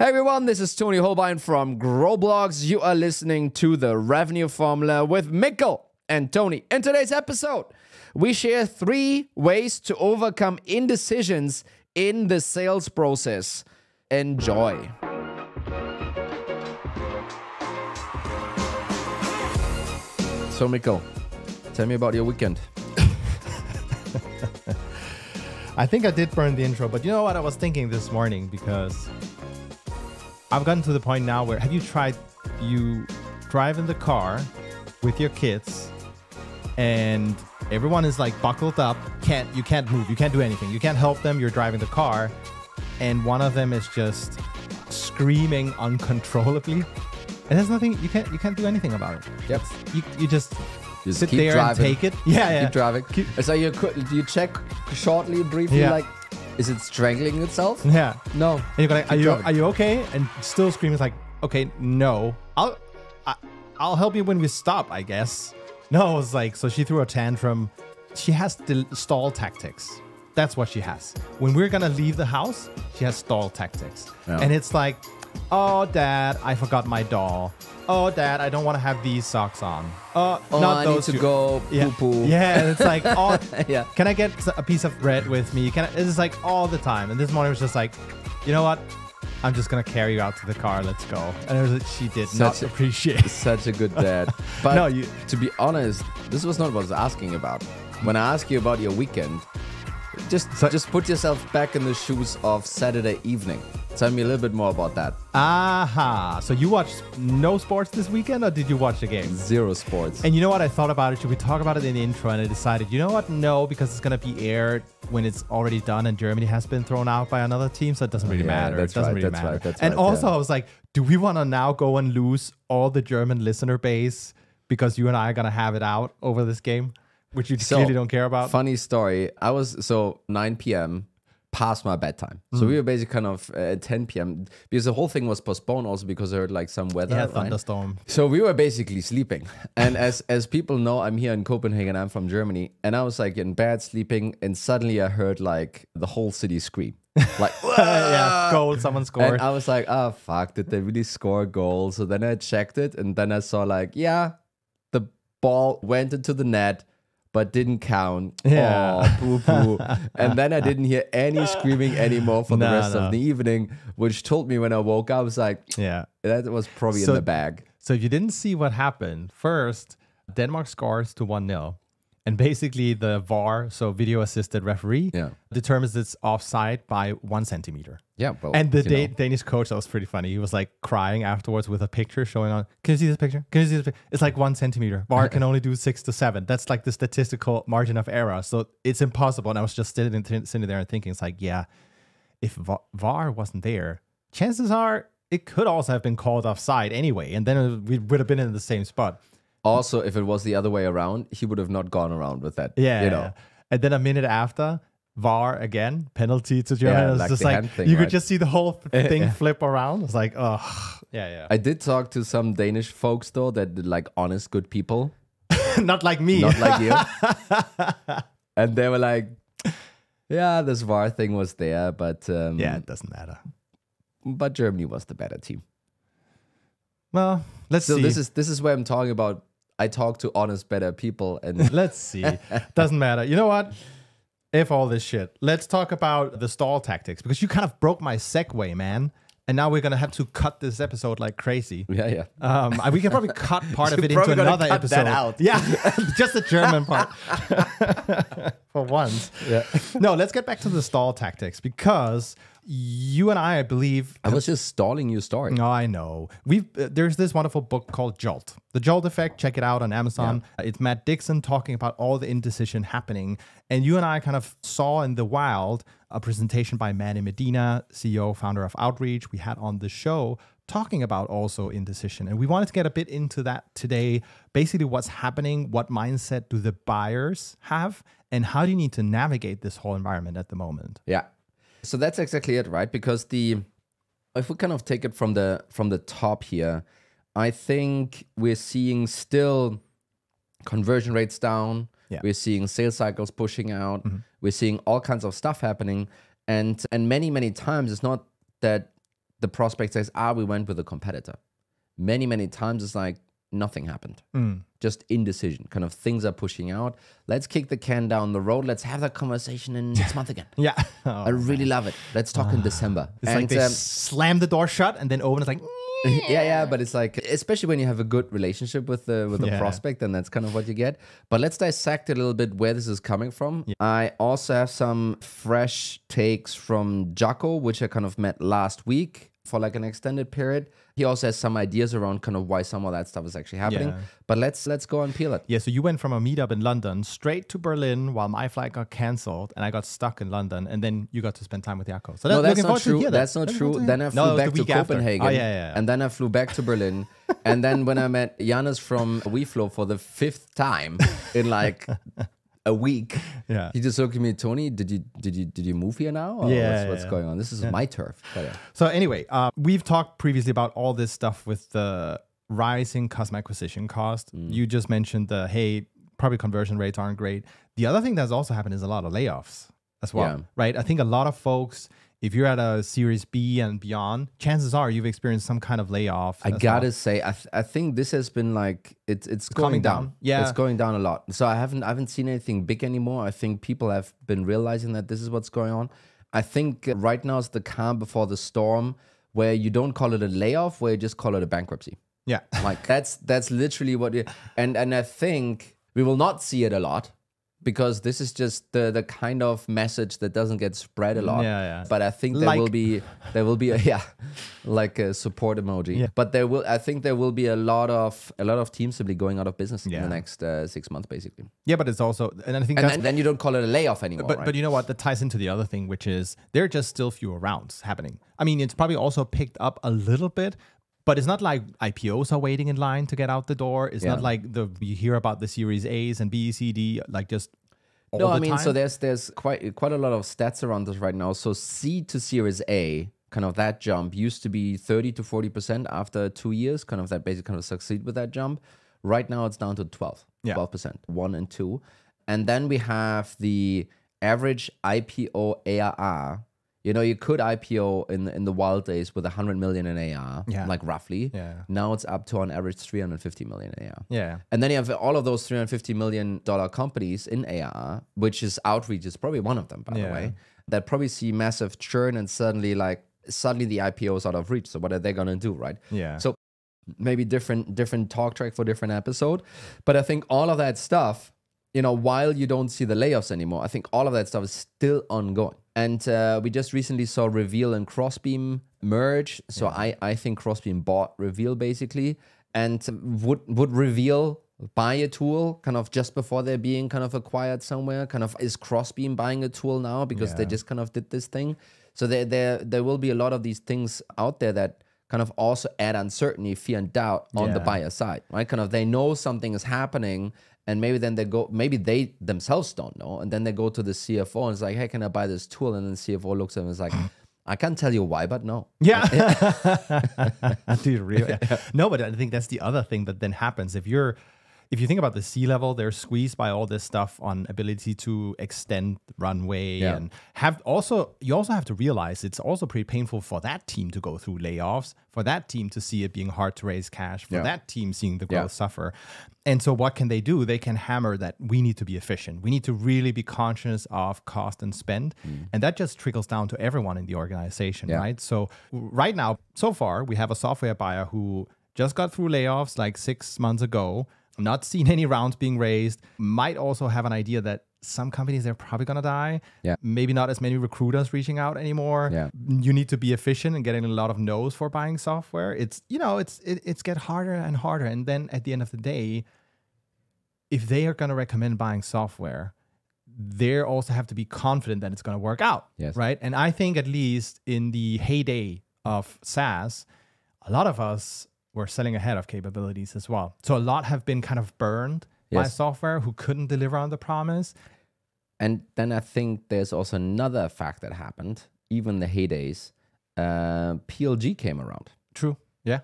Hey everyone, this is Tony Holbein from Growblocks. You are listening to the Revenue Formula with Mikkel and Tony. In today's episode, we share 3 ways to overcome indecisions in the sales process. Enjoy. So Mikkel, tell me about your weekend. I think I did burn the intro, but you know what I was thinking this morning, because I've gotten to the point now where, have you tried, you drive in the car with your kids and everyone is like buckled up, you can't move, you can't do anything, you can't help them, you're driving the car, and one of them is just screaming uncontrollably, and there's nothing, you can't do anything about it. Yep. You just sit keep there driving. and take it. Yeah. Keep driving. So you check shortly, briefly, like, is it strangling itself? Yeah. No. And you go like, are you okay? And still screaming, like, okay, no. I'll help you when we stop, I guess. No, it's like, so she threw a tantrum. She has the stall tactics. That's what she has. When we're gonna leave the house, she has stall tactics. Yeah. And it's like, oh, Dad, I forgot my doll. Oh, Dad, I don't want to have these socks on. Not I those need to go poo-poo. Yeah, and it's like, oh, yeah. Can I get a piece of bread with me? It's like all the time. And this morning was just like, you know what? I'm just going to carry you out to the car. Let's go. And it was like, she did not appreciate it. Such a good dad. But no, to be honest, this was not what I was asking about. When I ask you about your weekend, just put yourself back in the shoes of Saturday evening. Tell me a little bit more about that. Aha. So you watched no sports this weekend, or did you watch the game? 0 sports. And you know what? I thought about it. Should we talk about it in the intro? And I decided, you know what? No, because it's going to be aired when it's already done and Germany has been thrown out by another team. So it doesn't really matter. It doesn't really matter. And also I was like, do we want to now go and lose all the German listener base because you and I are going to have it out over this game, which you clearly don't care about? Funny story. I was, 9 p.m. past my bedtime. So we were basically kind of at 10 p.m. because the whole thing was postponed also because I heard like some weather. Yeah, thunderstorm. So we were basically sleeping. And as people know, I'm here in Copenhagen, I'm from Germany. And I was like in bed sleeping, and suddenly I heard like the whole city scream. Like, yeah, goal, someone scored. And I was like, oh fuck, did they really score a goal? So then I checked it, and then I saw like, yeah, the ball went into the net, but didn't count. Yeah. Oh, poo-poo. And then I didn't hear any screaming anymore for the rest of the evening, which told me when I woke up, I was like, yeah, that was probably in the bag. So if you didn't see what happened, first, Denmark scores to 1-0. And basically the VAR, so video assisted referee, determines it's offside by 1 centimeter. Yeah, well, and the Danish coach, that was pretty funny. He was like crying afterwards with a picture showing on. Can you see this picture? Can you see this picture? It's like 1 centimeter. VAR can only do 6 to 7. That's like the statistical margin of error. So it's impossible. And I was just sitting there and thinking, it's like, yeah, if VAR wasn't there, chances are it could also have been called offside anyway. And then we would have been in the same spot. Also, if it was the other way around, he would have not gone around with that. Yeah. You know. And then a minute after, VAR again, penalty to Germany. Yeah, it's like just the like, thing, you could just see the whole thing flip around. It's like, oh, yeah. I did talk to some Danish folks, though, that did like honest, good people. Not like me. Not like you. And they were like, yeah, this VAR thing was there, but... yeah, it doesn't matter. But Germany was the better team. Well, let's see. So this is where I'm talking about. I talk to honest, better people, and let's see. Doesn't matter. You know what? If all this shit, let's talk about the stall tactics, because you kind of broke my segue, man. And now we're gonna have to cut this episode like crazy. Yeah. We can probably cut part of it into another episode. That out. Yeah, just the German part for once. Yeah. No, let's get back to the stall tactics, because you and I believe... I was just stalling your story. No, I know. There's this wonderful book called JOLT. The JOLT Effect, check it out on Amazon. Yeah. It's Matt Dixon talking about all the indecision happening. And you and I kind of saw in the wild a presentation by Manny Medina, CEO, founder of Outreach. We had on the show talking about also indecision. And we wanted to get a bit into that today. Basically what's happening, what mindset do the buyers have, and how do you need to navigate this whole environment at the moment? Yeah. So that's exactly it, right? Because if we kind of take it from the top here, I think we're seeing still conversion rates down. Yeah. We're seeing sales cycles pushing out. We're seeing all kinds of stuff happening, and many times it's not that the prospect says, we went with a competitor. Many, many times it's like nothing happened. Just indecision. Kind of things are pushing out. Let's kick the can down the road. Let's have that conversation in 6 months again. Yeah. I really love it. Let's talk in December. It's like they slam the door shut and then open. It's like, yeah, but it's like, especially when you have a good relationship with the prospect, then that's kind of what you get. But let's dissect a little bit where this is coming from. Yeah. I also have some fresh takes from Jocko, which I kind of met last week for like an extended period. He also has some ideas around kind of why some of that stuff is actually happening. Yeah. But let's go and peel it. Yeah, so you went from a meetup in London straight to Berlin while my flight got canceled and I got stuck in London, and then you got to spend time with Jaakko. So no, that's not true. That's not true. Then I flew back to Copenhagen. And then I flew back to Berlin. And then when I met Janus from WeFlow for the 5th time in like a week, he just looked at me, Tony, did you move here now? Or what's going on? This is my turf. But so anyway, we've talked previously about all this stuff with the rising customer acquisition cost. You just mentioned probably conversion rates aren't great. The other thing that's also happened is a lot of layoffs as well, right? I think a lot of folks, if you're at a Series B and beyond, chances are you've experienced some kind of layoff. I gotta say, I think this has been like it's going down. Yeah, it's going down a lot. So I haven't seen anything big anymore. I think people have been realizing that this is what's going on. I think right now is the calm before the storm, where you don't call it a layoff, where you just call it a bankruptcy. Yeah, like that's literally what. And I think we will not see it a lot, because this is just the kind of message that doesn't get spread a lot. Yeah. But I think there will be like a support emoji. Yeah. But I think there will be a lot of teams simply going out of business in the next 6 months, basically. Yeah, but it's also, and I think then you don't call it a layoff anymore. But you know what? That ties into the other thing, which is there are just still fewer rounds happening. I mean, it's probably also picked up a little bit. But it's not like IPOs are waiting in line to get out the door. It's not like you hear about the Series A's and B, C, D, like just all the time. So there's quite a lot of stats around this right now. So C to Series A, kind of that jump used to be 30 to 40% after 2 years, kind of that basically kind of succeed with that jump. Right now it's down to 12%, 1 and 2. And then we have the average IPO ARR. You know, you could IPO in the wild days with 100 million in AR, like roughly. Yeah. Now it's up to on average 350 million AR. Yeah. And then you have all of those $350 million companies in AR, which is Outreach is probably one of them, by the way, that probably see massive churn and suddenly the IPO is out of reach. So what are they gonna do, right? Yeah. So maybe different talk track for different episode, but I think all of that stuff, you know, while you don't see the layoffs anymore, I think all of that stuff is still ongoing. And we just recently saw Reveal and Crossbeam merge. So I think Crossbeam bought Reveal basically. And would Reveal buy a tool kind of just before they're being kind of acquired somewhere? Kind of is Crossbeam buying a tool now because they just kind of did this thing? So there will be a lot of these things out there that kind of also add uncertainty, fear, and doubt on the buyer side, right? Kind of they know something is happening. And maybe then maybe they themselves don't know. And then they go to the CFO and it's like, hey, can I buy this tool? And then the CFO looks at them and is like, I can't tell you why, but no. Yeah. Dude, really? Yeah. No, but I think that's the other thing that then happens. If you think about the C-level, they're squeezed by all this stuff on ability to extend runway and you also have to realize it's also pretty painful for that team to go through layoffs, for that team to see it being hard to raise cash, for that team seeing the growth suffer. And so what can they do? They can hammer that we need to be efficient. We need to really be conscious of cost and spend. And that just trickles down to everyone in the organization, right? So right now, so far, we have a software buyer who just got through layoffs like 6 months ago, not seen any rounds being raised, might also have an idea that some companies, they're probably going to die. Yeah. Maybe not as many recruiters reaching out anymore. Yeah. You need to be efficient and getting a lot of no's for buying software. It's get harder and harder. And then at the end of the day, if they are going to recommend buying software, they also have to be confident that it's going to work out. Yes. Right. And I think at least in the heyday of SaaS, a lot of us were selling ahead of capabilities as well. So a lot have been kind of burned by software who couldn't deliver on the promise. And then I think there's also another fact that happened, even the heydays, PLG came around. True, yeah.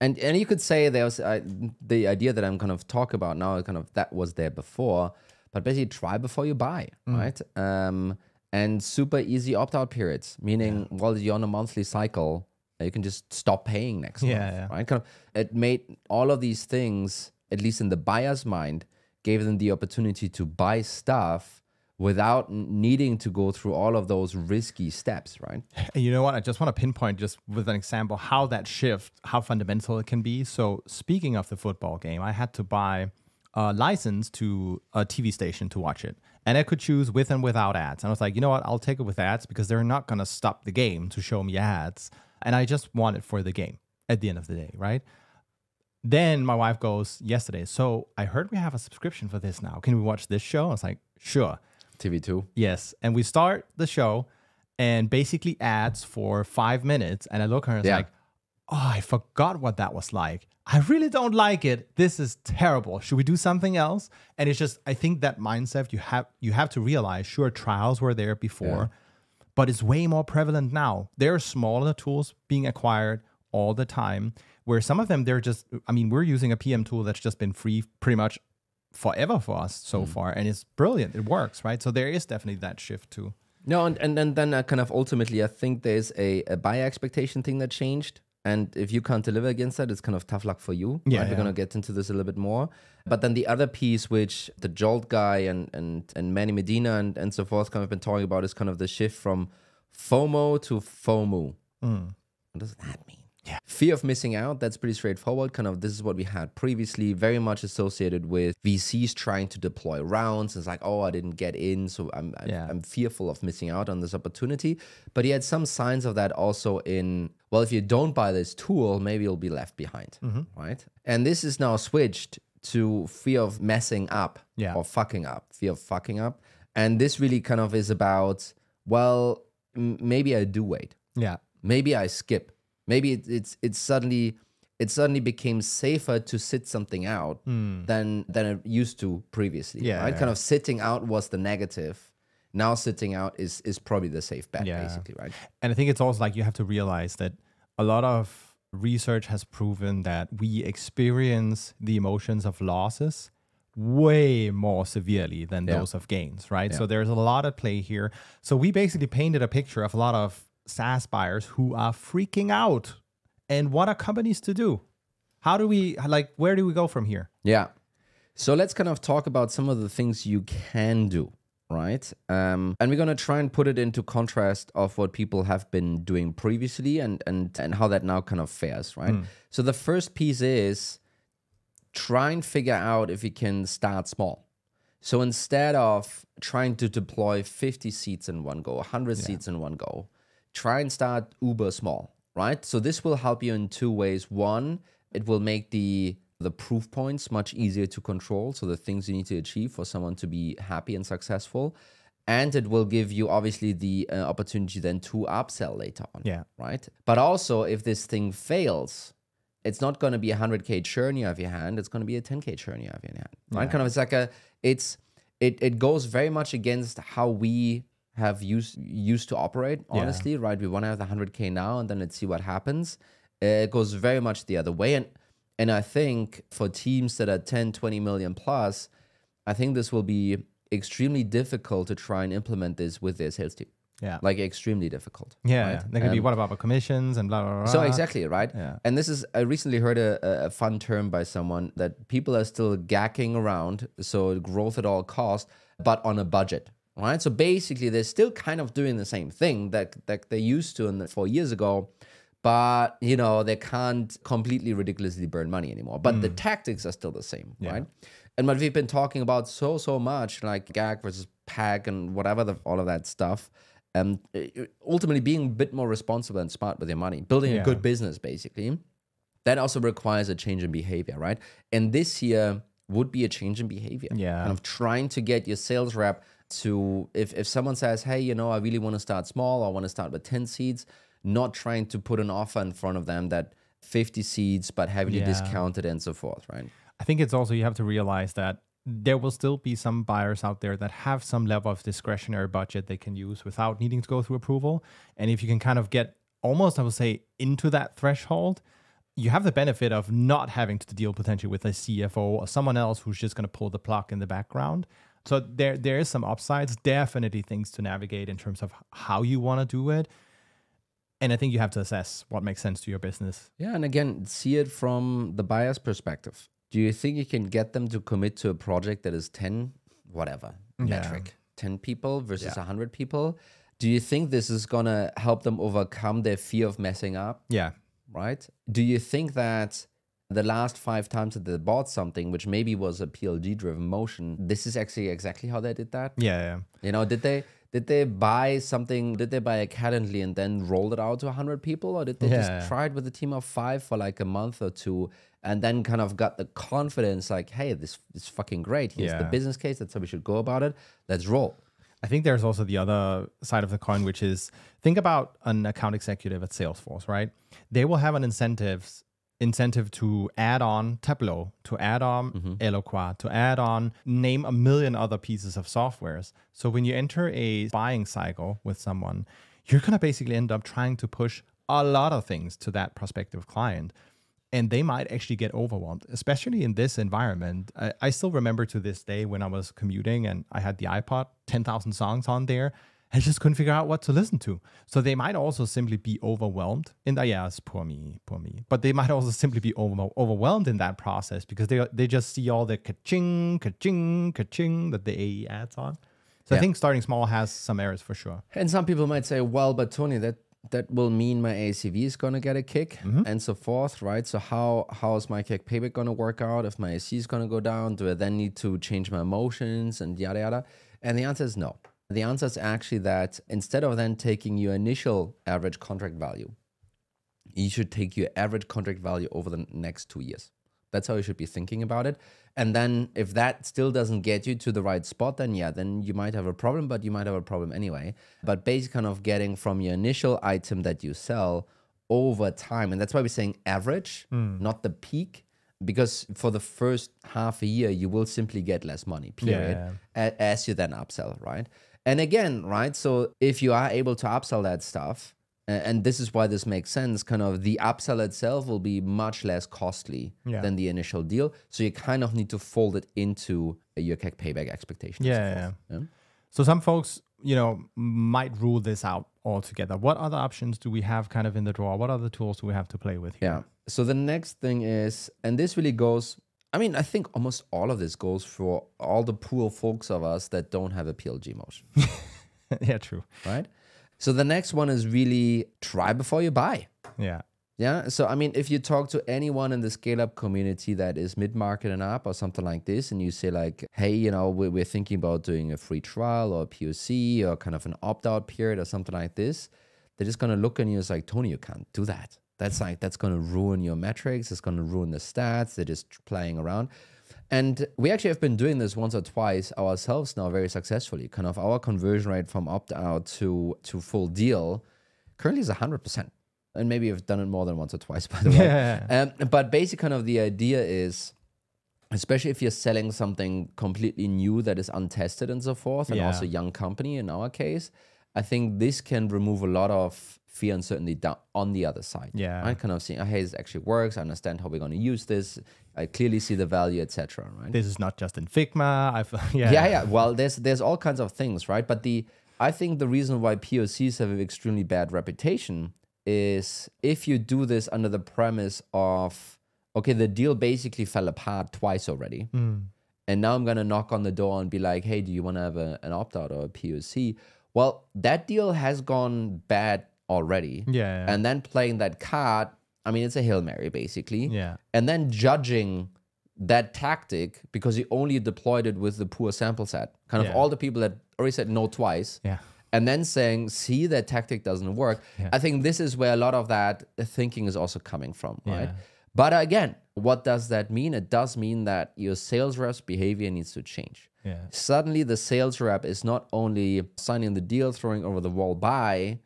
And you could say there's the idea that I'm kind of talking about now, kind of that was there before, but basically try before you buy, right? And super easy opt-out periods, meaning while you're on a monthly cycle, You can just stop paying next month, Yeah. right? Kind of, it made all of these things, at least in the buyer's mind, gave them the opportunity to buy stuff without needing to go through all of those risky steps, right? And you know what? I just want to pinpoint just with an example how that shift, how fundamental it can be. So speaking of the football game, I had to buy a license to a TV station to watch it. And I could choose with and without ads. And I was like, you know what? I'll take it with ads because they're not going to stop the game to show me ads. And I just want it for the game at the end of the day, right? Then my wife goes yesterday, so I heard we have a subscription for this now. Can we watch this show? I was like, sure. TV2. Yes. And we start the show and basically ads for 5 minutes. And I look at her and it's like, oh, I forgot what that was like. I really don't like it. This is terrible. Should we do something else? And it's just, I think that mindset you have to realize, sure, trials were there before, but it's way more prevalent now. There are smaller tools being acquired all the time, where some of them, they're just, I mean, we're using a PM tool that's just been free pretty much forever for us so far. And it's brilliant. It works, right? So there is definitely that shift too. No, and then kind of ultimately, I think there's a buyer expectation thing that changed. And if you can't deliver against that, it's kind of tough luck for you. Yeah, right? We're going to get into this a little bit more. But then the other piece, which the JOLT guy and Manny Medina and so forth kind of been talking about, is kind of the shift from FOMO to FOMO. What does that mean? Yeah. Fear of missing out, that's pretty straightforward. Kind of this is what we had previously, very much associated with VCs trying to deploy rounds. It's like, oh, I didn't get in, so I'm fearful of missing out on this opportunity. But he had some signs of that also in, well, if you don't buy this tool, maybe you'll be left behind, right? And this is now switched to fear of messing up or fucking up, fear of fucking up. And this really kind of is about, well, maybe I do wait. Yeah. Maybe I skip. Maybe it suddenly became safer to sit something out than it used to previously. Yeah, right? Kind of sitting out was the negative. Now sitting out is probably the safe bet, basically, right? And I think it's also like you have to realize that a lot of research has proven that we experience the emotions of losses way more severely than those of gains, right? So there's a lot at play here. So we basically painted a picture of a lot of SaaS buyers who are freaking out. And what are companies to do? How do we, where do we go from here? Yeah. So let's kind of talk about some of the things you can do, right? And we're going to try and put it into contrast of what people have been doing previously and how that now kind of fares, right? So the first piece is try and figure out if you can start small. So instead of trying to deploy 50 seats in one go, 100 seats in one go, try and start uber small, right? So this will help you in two ways. One, it will make the proof points much easier to control. So the things you need to achieve for someone to be happy and successful. And it will give you obviously the opportunity then to upsell later on, right? But also if this thing fails, it's not going to be a 100K churn you have your hand. It's going to be a 10K churn you have in your hand, right? Kind of, it's like it goes very much against how we have used to operate, honestly, right? We want to have the 100K now and then let's see what happens. It goes very much the other way. And I think for teams that are 10, 20 million plus, I think this will be extremely difficult to try and implement this with their sales team. Yeah. Like extremely difficult. Yeah. Right? There could be, what about the commissions and blah, blah, blah. So exactly, right? Yeah. And this is, I recently heard a fun term by someone that people are still gagging around. So growth at all costs, but on a budget. Right, so basically, they're still kind of doing the same thing that they used to 4 years ago, but they can't completely ridiculously burn money anymore. But the tactics are still the same, right? And what we've been talking about so much, like gag versus pack and whatever, all of that stuff, ultimately being a bit more responsible and smart with your money, building a good business, basically. That also requires a change in behavior, right? And this here would be a change in behavior. Yeah, kind of trying to get your sales rep to, if someone says, hey, I really want to start small, I want to start with 10 seats, not trying to put an offer in front of them that 50 seats, but heavily discounted and so forth, right? I think it's also, you have to realize that there will still be some buyers out there that have some level of discretionary budget they can use without needing to go through approval. And if you can kind of get almost, I would say, into that threshold, you have the benefit of not having to deal potentially with a CFO or someone else who's just going to pull the plug in the background. So there is some upsides, definitely things to navigate in terms of how you want to do it. And I think you have to assess what makes sense to your business. Yeah, and again, see it from the buyer's perspective. Do you think you can get them to commit to a project that is 10, whatever, metric, 10 people versus 100 people? Do you think this is going to help them overcome their fear of messing up? Yeah. Right? Do you think that the last 5 times that they bought something, which maybe was a PLG-driven motion, this is actually exactly how they did that? Yeah. You know, did they buy something, did they buy a Calendly and then roll it out to 100 people? Or did they just try it with a team of 5 for like a month or 2 and then kind of got the confidence like, hey, this is fucking great. Here's the business case. That's how we should go about it. Let's roll. I think there's also the other side of the coin, which is think about an account executive at Salesforce, right? They will have an incentive to add on Tableau, to add on Eloqua, to add on, name a million other pieces of softwares. So when you enter a buying cycle with someone, you're going to basically end up trying to push a lot of things to that prospective client. And they might actually get overwhelmed, especially in this environment. I still remember to this day when I was commuting and I had the iPod, 10,000 songs on there. I just couldn't figure out what to listen to. So they might also simply be overwhelmed. It's poor me. But they might also simply be overwhelmed in that process because they just see all the ka-ching, ka-ching, ka-ching that the AE adds on. So I think starting small has some errors for sure. And some people might say, well, but Tony, that will mean my ACV is going to get a kick and so forth, right? So how is my CAC payback going to work out? If my AC is going to go down, do I then need to change my emotions and yada, yada? And the answer is no. The answer is actually that instead of then taking your initial average contract value, you should take your average contract value over the next 2 years. That's how you should be thinking about it. And then if that still doesn't get you to the right spot, then then you might have a problem, but you might have a problem anyway. But basically kind of getting from your initial item that you sell over time. And that's why we're saying average, not the peak, because for the first half a year, you will simply get less money, period, as you then upsell, right? And again, right, so if you are able to upsell that stuff, and this is why this makes sense, kind of the upsell itself will be much less costly than the initial deal. So you kind of need to fold it into your CAC payback expectations. Yeah. So some folks, might rule this out altogether. What other options do we have kind of in the drawer? What other tools do we have to play with here? Yeah. So the next thing is, and this really goes, I think almost all of this goes for all the poor folks of us that don't have a PLG motion. Yeah, true. Right? So the next one is really try before you buy. Yeah. So, if you talk to anyone in the scale-up community that is mid-market and up or something like this, and you say like, hey, we're thinking about doing a free trial or a POC or kind of an opt-out period or something like this, they're just going to look at you and say, like, Tony, you can't do that. That's going to ruin your metrics. It's going to ruin the stats. They're just playing around. And we actually have been doing this once or twice ourselves now very successfully. Kind of our conversion rate from opt-out to full deal currently is 100%. And maybe you've done it more than once or twice, by the way. But basically kind of the idea is, especially if you're selling something completely new that is untested and so forth, and also young company in our case, I think this can remove a lot of fear and uncertainty down on the other side. Right? Kind of seeing, hey, this actually works. I understand how we're going to use this. I clearly see the value, etc. Right? This is not just in Figma. Well, there's all kinds of things, right? But I think the reason why POCs have an extremely bad reputation is if you do this under the premise of, okay, the deal basically fell apart twice already. And now I'm going to knock on the door and be like, hey, do you want to have an opt-out or a POC? Well, that deal has gone bad already. And then playing that card, it's a Hail Mary, basically. And then judging that tactic because you only deployed it with the poor sample set. Kind of all the people that already said no twice. And then saying, see, that tactic doesn't work. I think this is where a lot of that thinking is also coming from, right? But again, what does that mean? It does mean that your sales rep's behavior needs to change. Suddenly, the sales rep is not only signing the deal, throwing over the wall buy,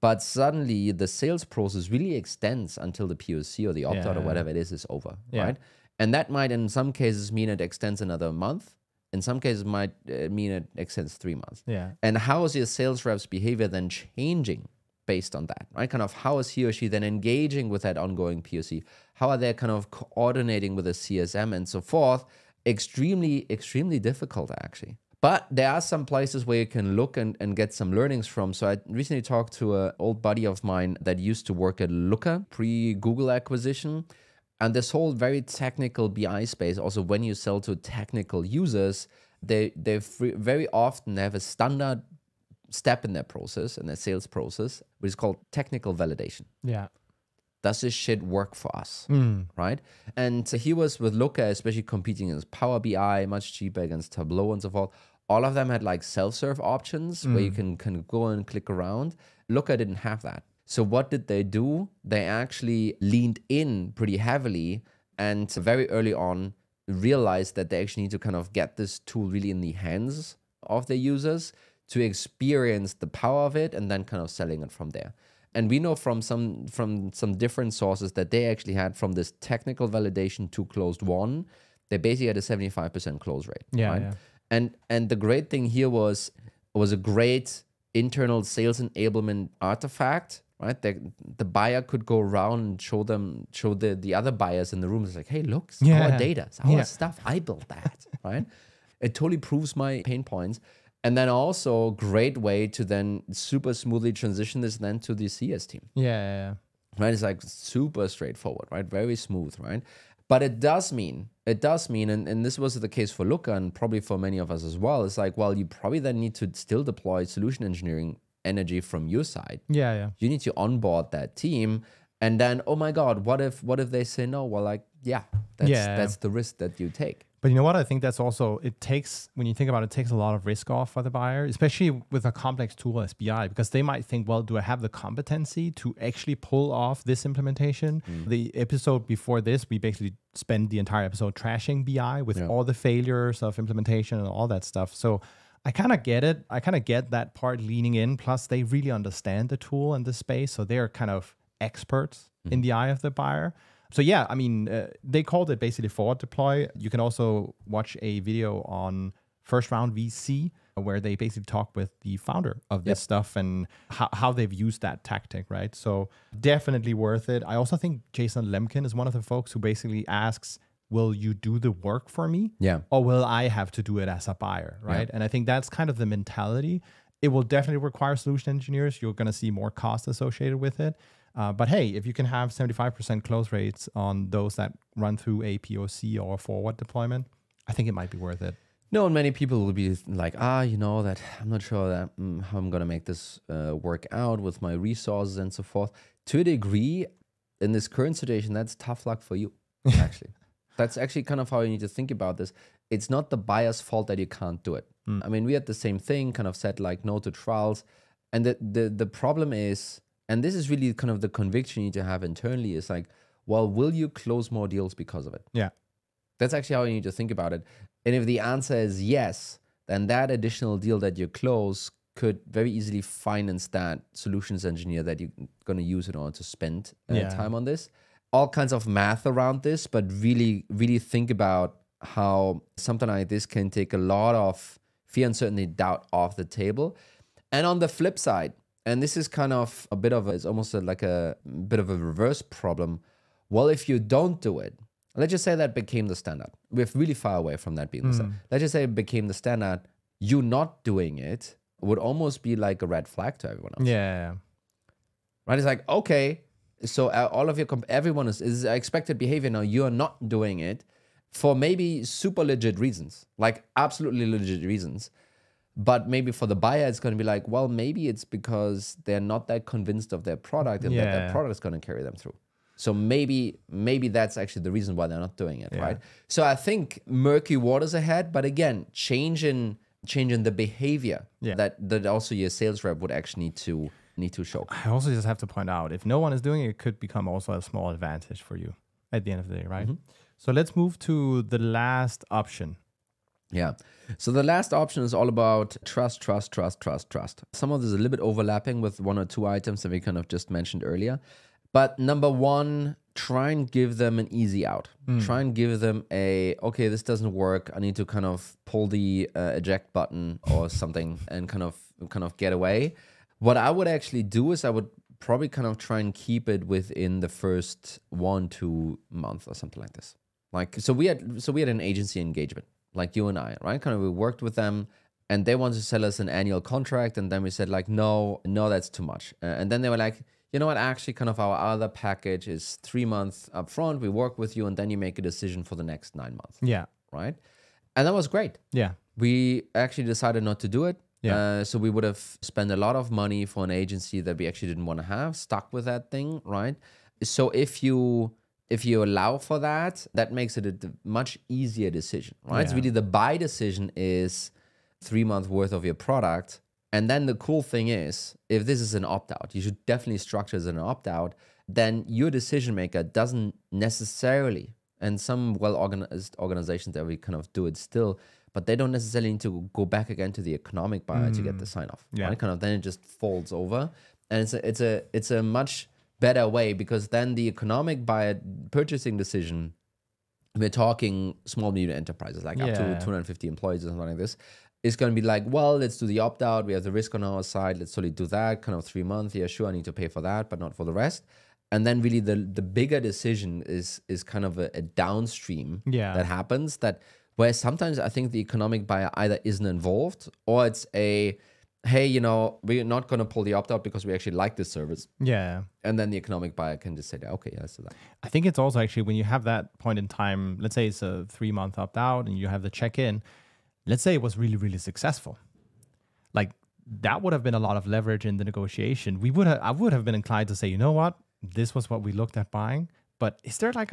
but suddenly the sales process really extends until the POC or the opt-out or whatever it is over, right? And that might, in some cases, mean it extends another month. In some cases, might mean it extends 3 months. And how is your sales rep's behavior then changing based on that, right? Kind of how is he or she then engaging with that ongoing POC? How are they kind of coordinating with the CSM and so forth? Extremely, extremely difficult, actually. But there are some places where you can look and get some learnings from. So I recently talked to an old buddy of mine that used to work at Looker pre-Google acquisition. And this whole very technical BI space, also when you sell to technical users, they very often have a standard step in their process, in their sales process, which is called technical validation. Yeah. Does this shit work for us, right? And so he was with Looker, especially competing against Power BI, much cheaper against Tableau and so forth. All of them had like self-serve options where you can go and click around. Looker didn't have that. So what did they do? They actually leaned in pretty heavily and very early on realized that they actually need to kind of get this tool really in the hands of their users to experience the power of it and then kind of selling it from there. And we know from some different sources that they actually had from this technical validation to closed won, they basically had a 75% close rate. Yeah, right? yeah. And the great thing here was a great internal sales enablement artifact, right? The buyer could go around and show the other buyers in the room. It's like, hey, look, it's our data, it's our stuff. I built that, right? It totally proves my pain points. And then also great way to then super smoothly transition this then to the CS team. Yeah. Right? It's like super straightforward, right? Very smooth, right? But it does mean, and this was the case for Looker and probably for many of us as well, it's like, well, you probably then need to still deploy solution engineering energy from your side. Yeah. You need to onboard that team. And then, oh my God, what if they say no? Well, like, that's the risk that you take. But you know what? I think that's also, when you think about it, it takes a lot of risk off for the buyer, especially with a complex tool as BI, because they might think, well, do I have the competency to actually pull off this implementation? The episode before this, we basically spent the entire episode trashing BI with all the failures of implementation and all that stuff. So I kind of get it. I kind of get that part leaning in. Plus, they really understand the tool and the space. So they're kind of experts in the eye of the buyer. So yeah, I mean, they called it basically forward deploy. You can also watch a video on First Round VC where they basically talk with the founder of this stuff and how they've used that tactic, right? So definitely worth it. I also think Jason Lemkin is one of the folks who basically asks, will you do the work for me? Yeah. Or will I have to do it as a buyer, right? And I think that's kind of the mentality. It will definitely require solution engineers. You're going to see more cost associated with it. But hey, if you can have 75% close rates on those that run through a POC or forward deployment, I think it might be worth it. No, and many people will be like, that I'm not sure that how I'm going to make this work out with my resources and so forth. To a degree, in this current situation, that's tough luck for you, actually. That's actually kind of how you need to think about this. It's not the buyer's fault that you can't do it. I mean, we had the same thing, kind of said like no to trials. And the problem is, and this is really kind of the conviction you need to have internally, is like, well, will you close more deals because of it? Yeah. That's actually how you need to think about it. And if the answer is yes, then that additional deal that you close could very easily finance that solutions engineer that you're going to use in order to spend time on this. All kinds of math around this, but really, really think about how something like this can take a lot of fear, uncertainty, doubt off the table. And on the flip side, and this is kind of it's almost like a bit of a reverse problem. Well, if you don't do it, let's just say that became the standard. We're really far away from that being the standard. Let's just say it became the standard. You not doing it would almost be like a red flag to everyone else. Yeah. Right? It's like, okay, so all of everyone is expected behavior now. You're not doing it for maybe super legit reasons, like absolutely legit reasons. But maybe for the buyer, it's going to be like, well, maybe it's because they're not that convinced of their product and that their product is going to carry them through. So maybe that's actually the reason why they're not doing it, right? So I think murky waters ahead, but again, changing the behavior that also your sales rep would actually need to show. I also just have to point out, if no one is doing it, it could become also a small advantage for you at the end of the day, right? So let's move to the last option. Yeah. So the last option is all about trust. Some of this is a little bit overlapping with one or two items that we kind of just mentioned earlier. But number one, try and give them an easy out. Try and give them okay, this doesn't work. I need to kind of pull the eject button or something and kind of get away. What I would actually do is I would probably kind of try and keep it within the first 1-2 months or something like this. Like, so we had an agency engagement, like you and I, right? Kind of we worked with them and they wanted to sell us an annual contract. And then we said like, no, that's too much. And then they were like, you know what, actually kind of our other package is 3 months upfront. We work with you and then you make a decision for the next 9 months. Yeah. Right. And that was great. Yeah. We actually decided not to do it. Yeah. So we would have spent a lot of money for an agency that we actually didn't want to have, stuck with that thing, right? So if you allow for that, that makes it a much easier decision, right? Yeah. So really the buy decision is 3 months worth of your product. And then the cool thing is, if this is an opt-out, you should definitely structure as an opt-out, then your decision maker doesn't necessarily, and some well-organized organizations that we kind of do it still, but they don't necessarily need to go back again to the economic buyer to get the sign-off. Yeah. Right? Kind of then it just folds over. And it's a much better way, because then the economic buyer purchasing decision, we're talking small medium enterprises, like up to 250 employees or something like this, is going to be like, well, let's do the opt-out. We have the risk on our side. Let's totally do that. Kind of 3 months. Yeah, sure, I need to pay for that, but not for the rest. And then really the bigger decision is kind of a downstream that happens, that where sometimes I think the economic buyer either isn't involved, or it's a, hey, you know, we're not going to pull the opt-out because we actually like this service. Yeah. And then the economic buyer can just say, okay, yeah, let's do that. I think it's also actually when you have that point in time, let's say it's a 3 month opt-out and you have the check-in, let's say it was really, really successful. Like that would have been a lot of leverage in the negotiation. I would have been inclined to say, you know what, this was what we looked at buying, but is there like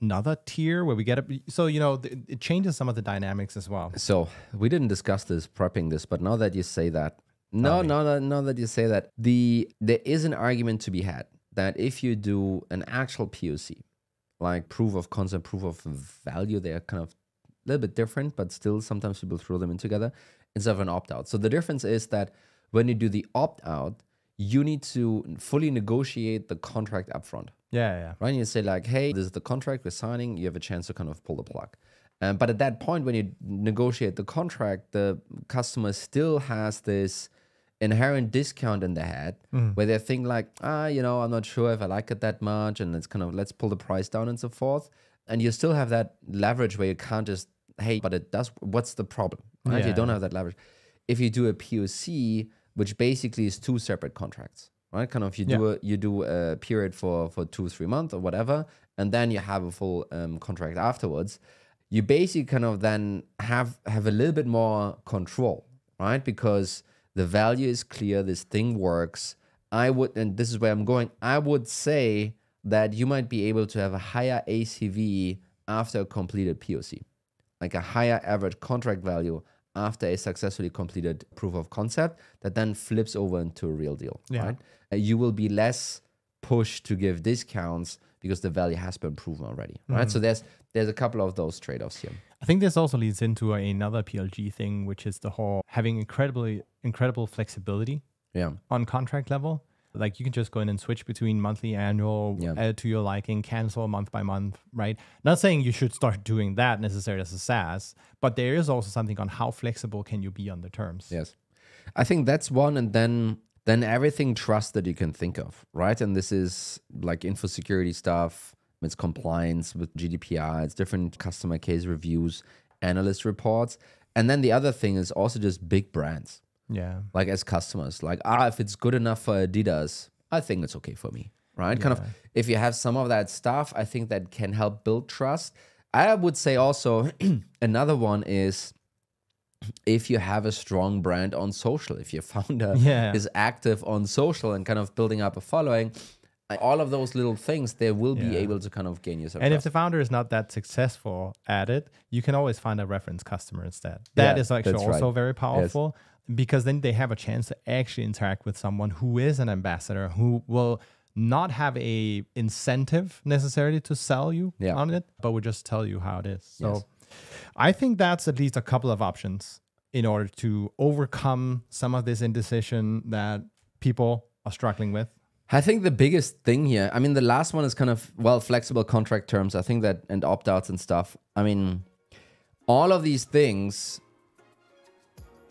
another tier where we get it? So, you know, it changes some of the dynamics as well. So we didn't discuss this, prepping this, but now that you say that, now that you say that, there is an argument to be had that if you do an actual POC, like proof of concept, proof of value, they're kind of a little bit different, but still sometimes people throw them in together instead of an opt-out. So the difference is that when you do the opt-out, you need to fully negotiate the contract upfront. Yeah. Right? And you say like, hey, this is the contract we're signing. You have a chance to kind of pull the plug. But at that point, when you negotiate the contract, the customer still has this inherent discount in their head where they think like, you know, I'm not sure if I like it that much. And it's kind of, let's pull the price down and so forth. And you still have that leverage where you can't just, hey, but it does, what's the problem? Right? You don't have that leverage. If you do a POC, which basically is 2 separate contracts, right? Kind of you do a period for 2-3 months or whatever, and then you have a full contract afterwards. You basically kind of then have a little bit more control, right? Because the value is clear, this thing works. And this is where I'm going, I would say that you might be able to have a higher ACV after a completed POC, like a higher average contract value after a successfully completed proof of concept that then flips over into a real deal, right? You will be less pushed to give discounts because the value has been proven already, right? So there's a couple of those trade-offs here. I think this also leads into another PLG thing, which is the whole having incredible flexibility on contract level. Like you can just go in and switch between monthly, annual, add to your liking, cancel month by month, right? Not saying you should start doing that necessarily as a SaaS, but there is also something on how flexible can you be on the terms. Yes. I think that's one. And then everything trust that you can think of, right? And this is like info security stuff. It's compliance with GDPR. It's different customer case reviews, analyst reports. And then the other thing is also just big brands. Yeah. Like as customers, like, if it's good enough for Adidas, I think it's okay for me, right? Kind of, if you have some of that stuff, I think that can help build trust. I would say also another one is if you have a strong brand on social, if your founder is active on social and kind of building up a following, all of those little things, they will be able to kind of gain yourself. And if the founder is not that successful at it, you can always find a reference customer instead. That is actually also very powerful. Yes. Because then they have a chance to actually interact with someone who is an ambassador, who will not have a incentive necessarily to sell you on it, but will just tell you how it is. So I think that's at least a couple of options in order to overcome some of this indecision that people are struggling with. I think the biggest thing here, I mean, the last one is kind of, flexible contract terms. I think that, and opt-outs and stuff. I mean, all of these things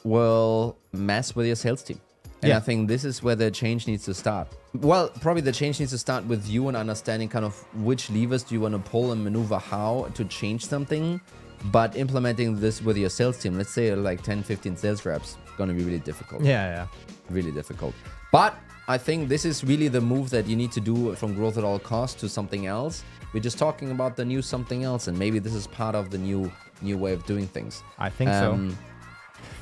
will mess with your sales team. And I think this is where the change needs to start. Well, probably the change needs to start with you and understanding kind of which levers do you want to pull and maneuver how to change something. But implementing this with your sales team, let's say like 10, 15 sales reps, going to be really difficult. Yeah. Really difficult. But I think this is really the move that you need to do from growth at all costs to something else. We're just talking about the new something else, and maybe this is part of the new way of doing things. I think so.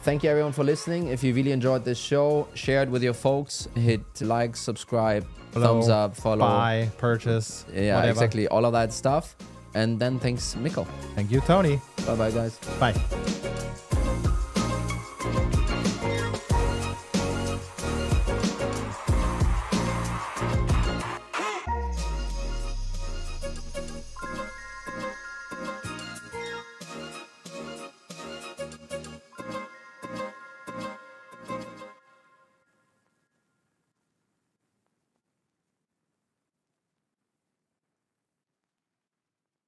Thank you everyone for listening. If you really enjoyed this show, share it with your folks. Hit like, subscribe, thumbs up, follow, buy, purchase, yeah, whatever. exactly, all of that stuff. And then thanks, Mikkel. Thank you, Tony. Bye bye, guys. Bye.